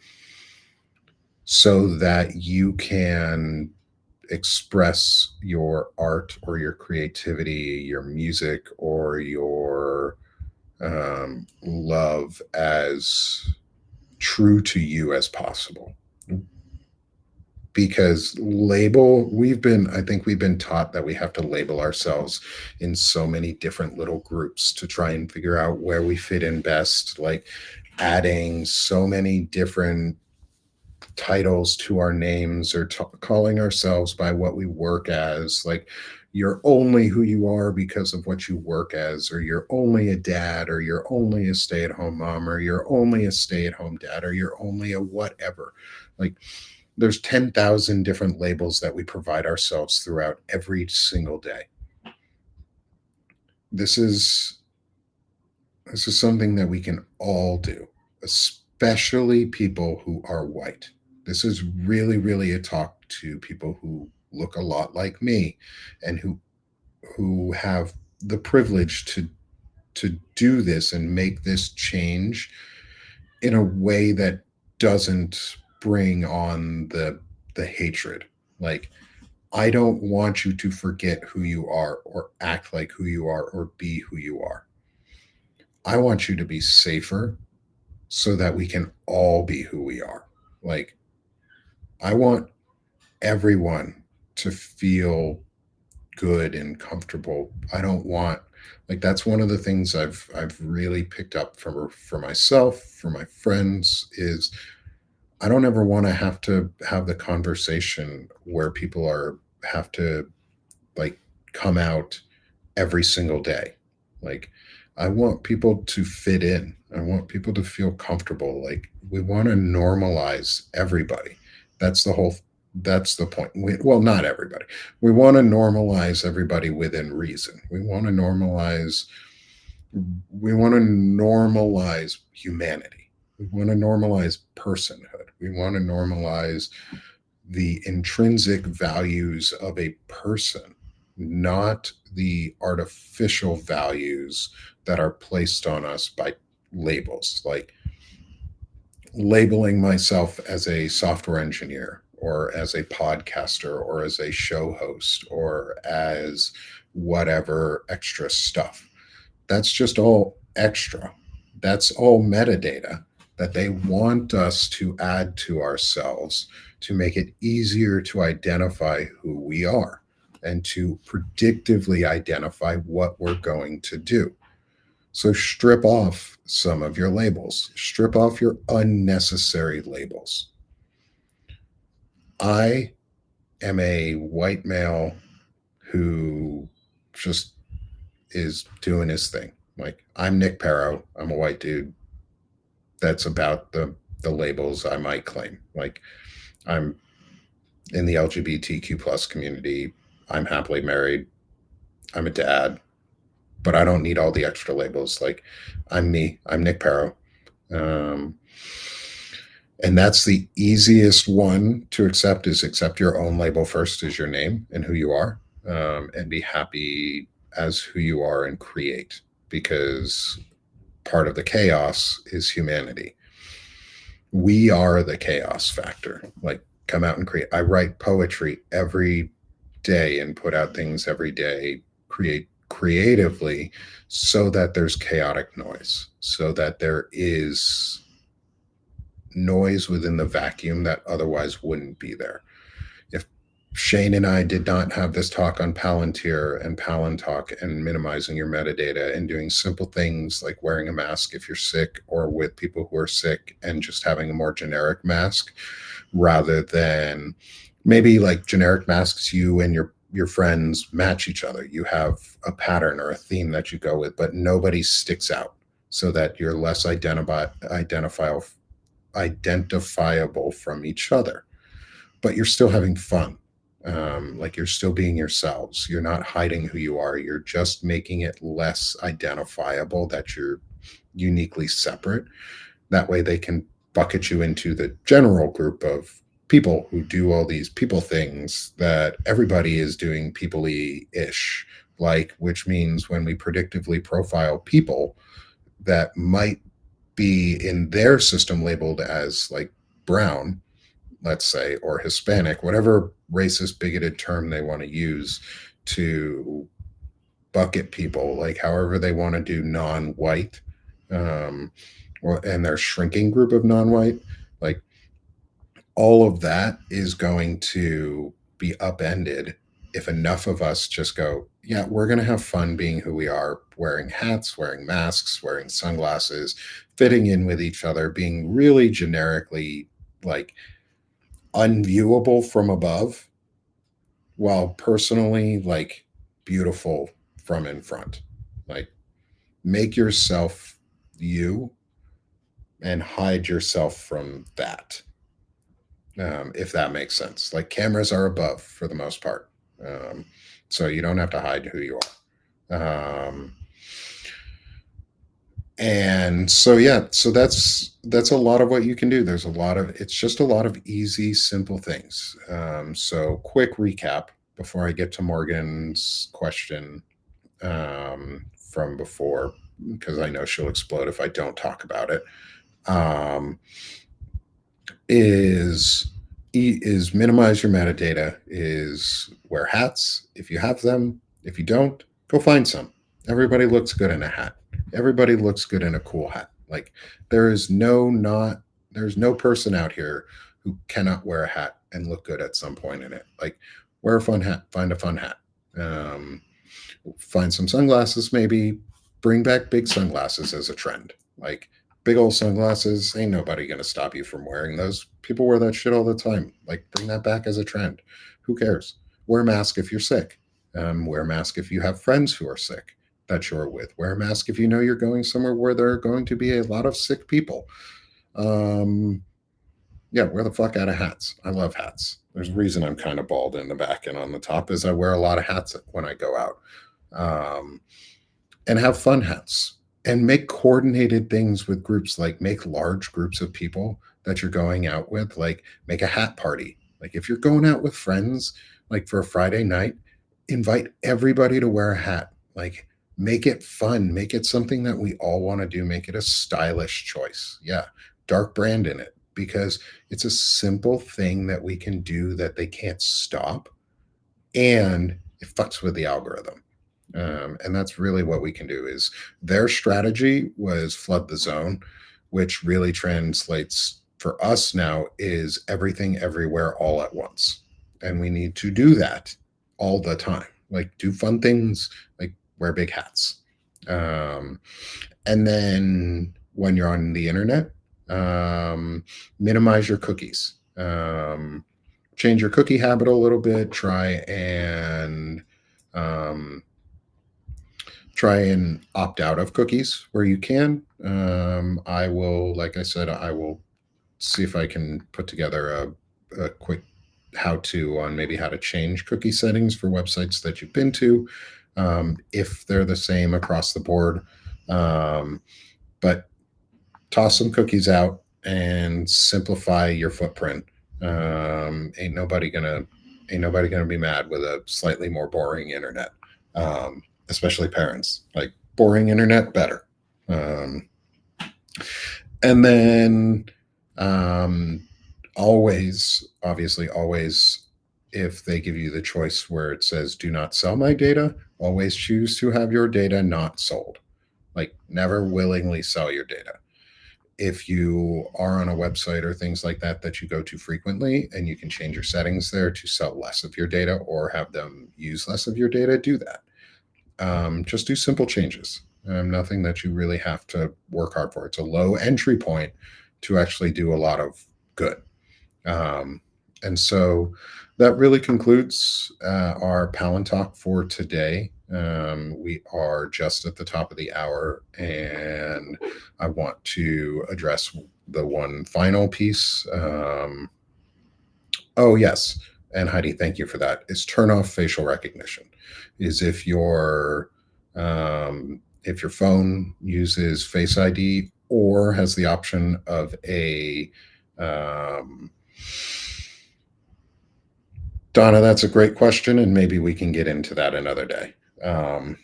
so that you can express your art or your creativity, your music, or your love as true to you as possible. Because I think we've been taught that we have to label ourselves in so many different little groups to try and figure out where we fit in best, like adding so many different titles to our names, or calling ourselves by what we work as. Like, you're only who you are because of what you work as, or you're only a dad, or you're only a stay-at-home mom, or you're only a stay-at-home dad, or you're only a whatever. Like, there's 10,000 different labels that we provide ourselves throughout every single day. This is this is something that we can all do, especially people who are white. This is really, really a talk to people who look a lot like me, and who have the privilege to do this and make this change in a way that doesn't bring on the hatred. Like, I don't want you to forget who you are, or act like who you are, or be who you are. I want you to be safer so that we can all be who we are. Like, I want everyone to feel good and comfortable. I don't want, like, that's one of the things I've really picked up for myself, for my friends, is I don't ever want to have the conversation where people are have to, like, come out every single day. Like, I want people to fit in. I want people to feel comfortable. Like, we want to normalize everybody. That's the whole that's the point. Well, not everybody. We want to normalize everybody within reason. We want to normalize humanity. We want to normalize personhood. We want to normalize the intrinsic values of a person, not the artificial values that are placed on us by labels. Like, labeling myself as a software engineer, or as a podcaster, or as a show host, or as whatever extra stuff. That's just all extra. That's all metadata that they want us to add to ourselves to make it easier to identify who we are, and to predictively identify what we're going to do. So strip off some of your labels, strip off your unnecessary labels. I am a white male who just is doing his thing. Like, I'm Nick Perro. I'm a white dude. That's about the labels I might claim. Like, I'm in the LGBTQ plus community. I'm happily married. I'm a dad, but I don't need all the extra labels. Like, I'm me. I'm Nick Perro. Um, and that's the easiest one to accept, is accept your own label first, as your name and who you are, and be happy as who you are, and create, because part of the chaos is humanity. We are the chaos factor. Like, come out and create. I write poetry every day and put out things every day, create creatively, so that there's chaotic noise, so that there is noise within the vacuum that otherwise wouldn't be there. If Shane and I did not have this talk on Palantir and Palantalk and minimizing your metadata, and doing simple things like wearing a mask if you're sick, or with people who are sick, and just having a more generic mask, rather than maybe like generic masks, you and your friends match each other. You have a pattern or a theme that you go with, but nobody sticks out, so that you're less identifiable from each other, but you're still having fun. Like, you're still being yourselves. You're not hiding who you are. You're just making it less identifiable that you're uniquely separate. That way, they can bucket you into the general group of people who do all these people things that everybody is doing people-y ish. like, which means when we predictively profile people that might be in their system labeled as like brown, let's say, or Hispanic, whatever racist, bigoted term they want to use to bucket people, like however they want to do non-white, um, and their shrinking group of non-white, like all of that is going to be upended if enough of us just go, yeah, we're going to have fun being who we are, wearing hats, wearing masks, wearing sunglasses, fitting in with each other, being really generically like unviewable from above, while personally like beautiful from in front. Like make yourself you and hide yourself from that. If that makes sense. Like cameras are above for the most part. Um, so you don't have to hide who you are. And so yeah, so that's a lot of what you can do. There's a lot of it's just a lot of easy, simple things. So quick recap before I get to Morgan's question from before, because I know she'll explode if I don't talk about it. Um, is is minimize your metadata, is wear hats if you have them. If you don't, go find some. Everybody looks good in a hat. Everybody looks good in a cool hat. Like there is no not there's no person out here who cannot wear a hat and look good at some point in it. Like wear a fun hat, find a fun hat. um, Find some sunglasses, maybe bring back big sunglasses as a trend. Like big old sunglasses, ain't nobody gonna stop you from wearing those. People wear that shit all the time. Like bring that back as a trend. Who cares? Wear a mask if you're sick. Wear a mask if you have friends who are sick that you're with. Wear a mask if you know you're going somewhere where there are going to be a lot of sick people. Um, yeah, wear the fuck out of hats. I love hats. There's a reason I'm kind of bald in the back and on the top is I wear a lot of hats when I go out. Um, and have fun hats and make coordinated things with groups, like make large groups of people that you're going out with, like make a hat party. Like if you're going out with friends, like for a Friday night, invite everybody to wear a hat. Like make it fun, make it something that we all want to do, make it a stylish choice. Yeah, dark brand in it, because it's a simple thing that we can do that they can't stop, and it fucks with the algorithm. And that's really what we can do. Is their strategy was flood the zone, which really translates for us now is everything everywhere all at once, and we need to do that all the time. Like do fun things, like wear big hats. um, and then when you're on the internet, minimize your cookies. Change your cookie habit a little bit. Um, try and opt out of cookies where you can. I will, like I said, I will see if I can put together a quick how to on maybe how to change cookie settings for websites that you've been to, if they're the same across the board. But toss some cookies out and simplify your footprint. Ain't nobody gonna be mad with a slightly more boring internet, especially parents. Like boring internet, better. Um, and then um, always, obviously, always, if they give you the choice where it says "Do not sell my data," always choose to have your data not sold. Like never willingly sell your data. If you are on a website or things like that that you go to frequently and you can change your settings there to sell less of your data or have them use less of your data, do that. Just do simple changes. Nothing that you really have to work hard for. It's a low entry point to actually do a lot of good. Um, and so that really concludes our Palantalk for today. We are just at the top of the hour, and I want to address the one final piece. Oh, yes. And Heidi, thank you for that. Is turn off facial recognition. Is if your phone uses Face ID or has the option of a um, Donna, that's a great question, and maybe we can get into that another day. Um,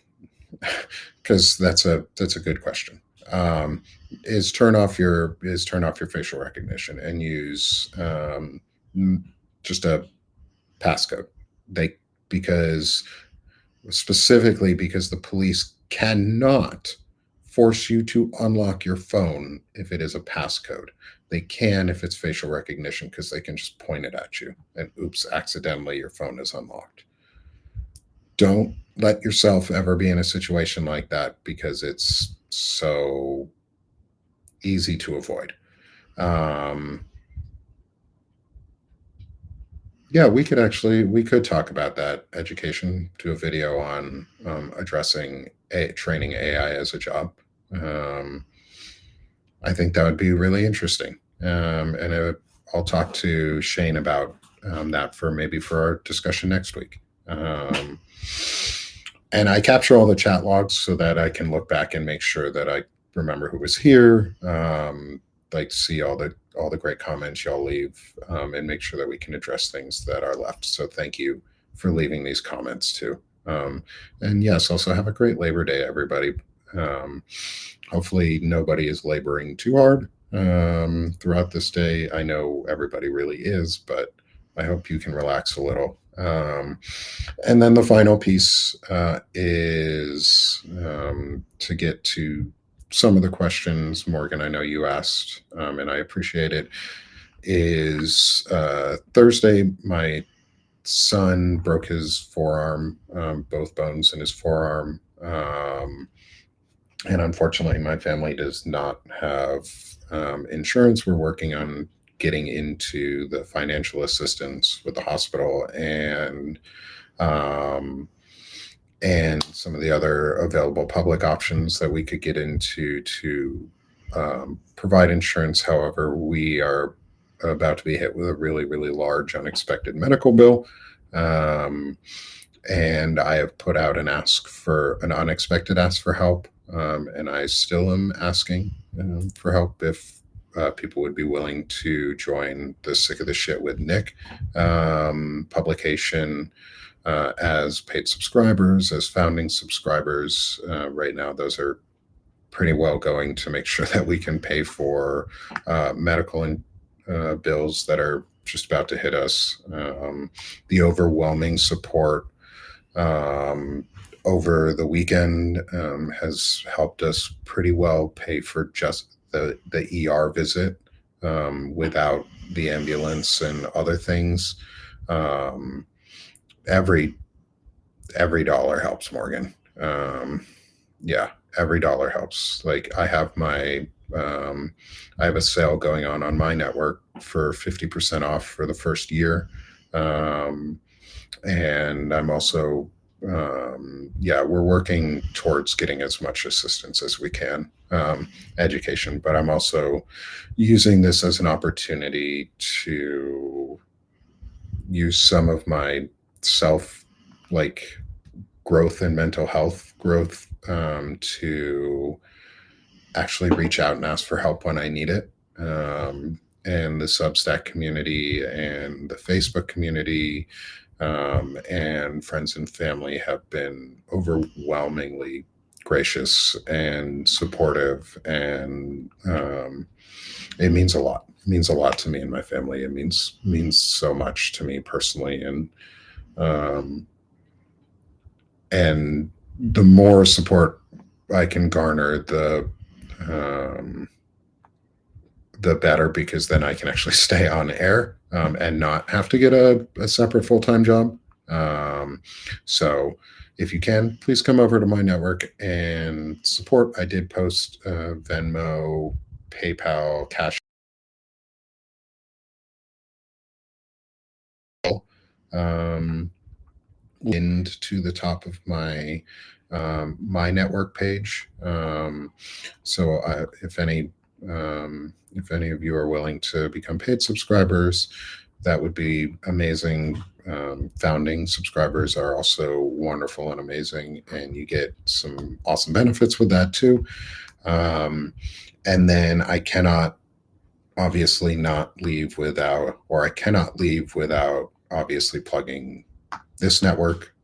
because that's a good question. Um, is turn off your facial recognition and use just a passcode. They because specifically because the police cannot force you to unlock your phone if it is a passcode. They can if it's facial recognition because they can just point it at you and oops, accidentally your phone is unlocked. Don't let yourself ever be in a situation like that because it's so easy to avoid. Um, yeah, we could talk about that education, do a video on addressing training AI as a job. Um, I think that would be really interesting. And I'll talk to Shane about that for our discussion next week. Um, and I capture all the chat logs so that I can look back and make sure that I remember who was here. Like see all the great comments y'all leave, and make sure that we can address things that are left. So thank you for leaving these comments too. And yes, also have a great Labor Day, everybody. Um, Hopefully, nobody is laboring too hard throughout this day. I know everybody really is, but I hope you can relax a little. And then the final piece is to get to some of the questions, Morgan, I know you asked, and I appreciate it. Is Thursday, my son broke his forearm, both bones in his forearm. And unfortunately, my family does not have insurance. We're working on getting into the financial assistance with the hospital um, and some of the other available public options that we could get into to provide insurance. However, we are about to be hit with a really, really large unexpected medical bill. Um, and I have put out an unexpected ask for help. And I still am asking for help if people would be willing to join the Sick of the Shit with Nick publication as paid subscribers, as founding subscribers. Right now, those are pretty well going to make sure that we can pay for medical and bills that are just about to hit us. The overwhelming support um, over the weekend has helped us pretty well pay for just the ER visit without the ambulance and other things. Um, every every dollar helps, Morgan. Yeah, every dollar helps. Like I have a sale going on my network for 50% off for the first year. Um, and I'm also yeah, we're working towards getting as much assistance as we can, education, but I'm also using this as an opportunity to use some of my self like growth and mental health growth to actually reach out and ask for help when I need it. And the Substack community and the Facebook community and friends and family have been overwhelmingly gracious and supportive, and it means a lot. It means a lot to me and my family. It means so much to me personally, um, and the more support I can garner, um, the better, because then I can actually stay on air and not have to get a separate full time job. So if you can, please come over to my network and support. I did post Venmo, PayPal, Cash um, pinned to the top of my network page. So if any of you are willing to become paid subscribers, that would be amazing. Founding subscribers are also wonderful and amazing, and you get some awesome benefits with that too. And then I cannot obviously not leave without, or I cannot leave without obviously plugging this network.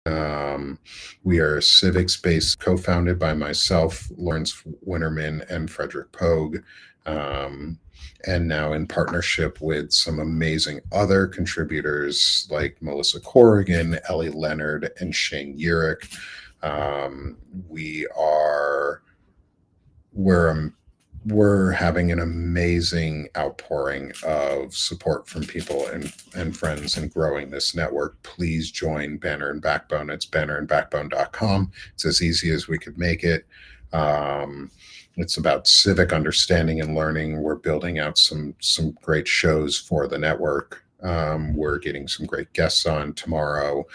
Um, we are a civic space co-founded by myself, Lawrence Winterman, and Frederick Pogue, um, and now in partnership with some amazing other contributors like Melissa Corrigan, Ellie Leonard, and Shane Urich. Um, we are we're we're having an amazing outpouring of support from people and friends and growing this network. Please join Banner and Backbone. It's bannerandbackbone.com. It's as easy as we could make it. Um, it's about civic understanding and learning. We're building out some great shows for the network. We're getting some great guests on tomorrow.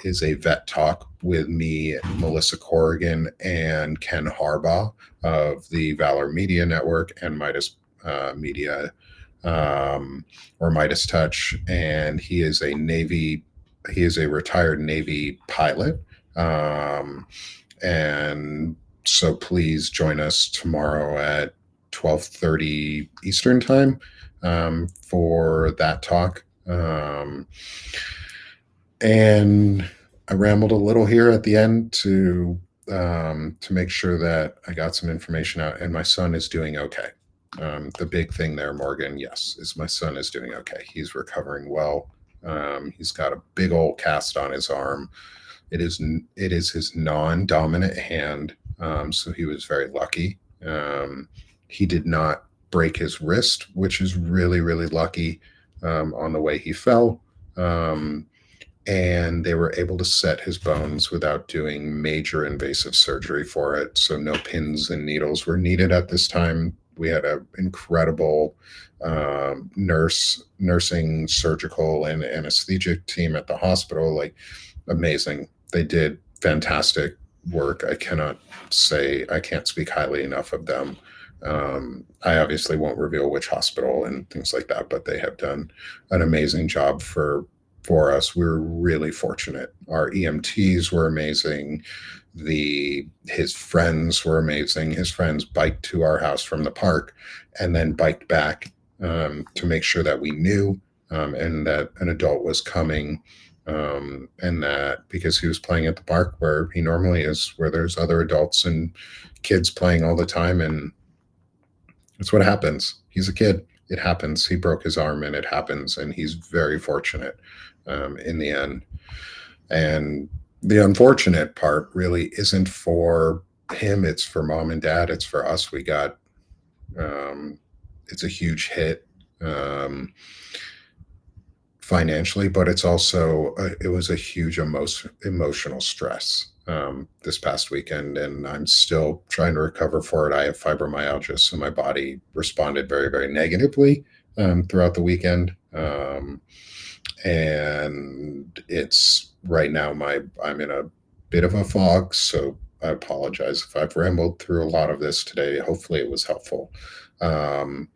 Is a vet talk with me, Melissa Corrigan, and Ken Harbaugh of the Valor Media Network and Midas Media, or Midas Touch, and he is a retired Navy pilot, and so please join us tomorrow at 12:30 Eastern time for that talk. And I rambled a little here at the end to make sure that I got some information out. And my son is doing okay. The big thing there, Morgan, yes, is my son is doing okay. He's recovering well. He's got a big old cast on his arm. It is his non-dominant hand, so he was very lucky. He did not break his wrist, which is really really lucky on the way he fell. And they were able to set his bones without doing major invasive surgery for it. So no pins and needles were needed at this time. We had an incredible nursing, surgical, and anesthesia team at the hospital. Like amazing, they did fantastic work. I can't speak highly enough of them. I obviously won't reveal which hospital and things like that, but they have done an amazing job for us. We were really fortunate. Our EMTs were amazing. His friends were amazing. His friends biked to our house from the park and then biked back to make sure that we knew and that an adult was coming. And that because he was playing at the park where he normally is, where there's other adults and kids playing all the time, and that's what happens. He's a kid. It happens. He broke his arm, and it happens. And he's very fortunate in the end. And the unfortunate part really isn't for him. It's for mom and dad. It's for us. It's a huge hit financially, but it was a huge emotional stress this past weekend, and I'm still trying to recover for it. I have fibromyalgia, so my body responded very, very negatively throughout the weekend. And it's right now I'm in a bit of a fog, so I apologize if I've rambled through a lot of this today. Hopefully it was helpful. And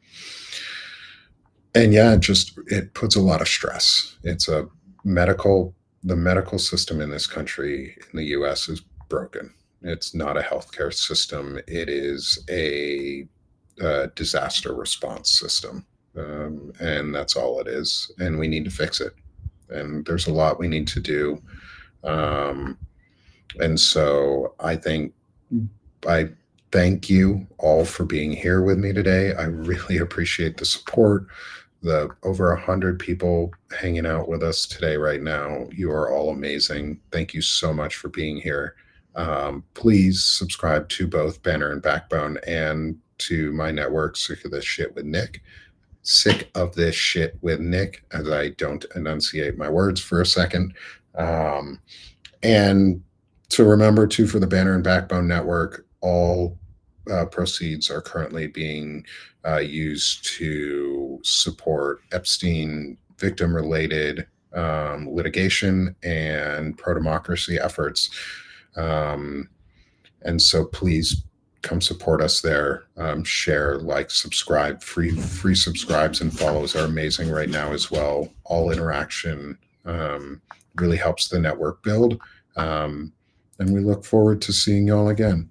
yeah, it puts a lot of stress. The medical system in this country, in the US, is broken. It's not a healthcare system. It is a disaster response system. And that's all it is. And we need to fix it. And there's a lot we need to do. And so I thank you all for being here with me today. I really appreciate the support. The over 100 people hanging out with us today, right now. You are all amazing. Thank you so much for being here. Please subscribe to both Banner and Backbone and to my network, Sick of This Shit with Nick. Sick of This Shit with Nick, as I don't enunciate my words for a second. And to remember, too, for the Banner and Backbone Network, all proceeds are currently being used to support Epstein victim-related litigation and pro-democracy efforts. And so please come support us there. Share, like, subscribe. Free subscribes and follows are amazing right now as well. All interaction really helps the network build. And we look forward to seeing y'all again.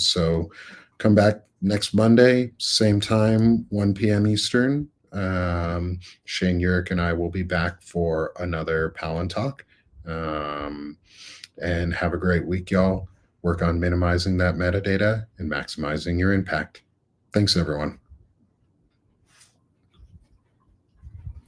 So come back next Monday, same time, 1 p.m. Eastern. Shane Urich and I will be back for another Palantalk. Um, and have a great week, y'all. Work on minimizing that metadata and maximizing your impact. Thanks, everyone.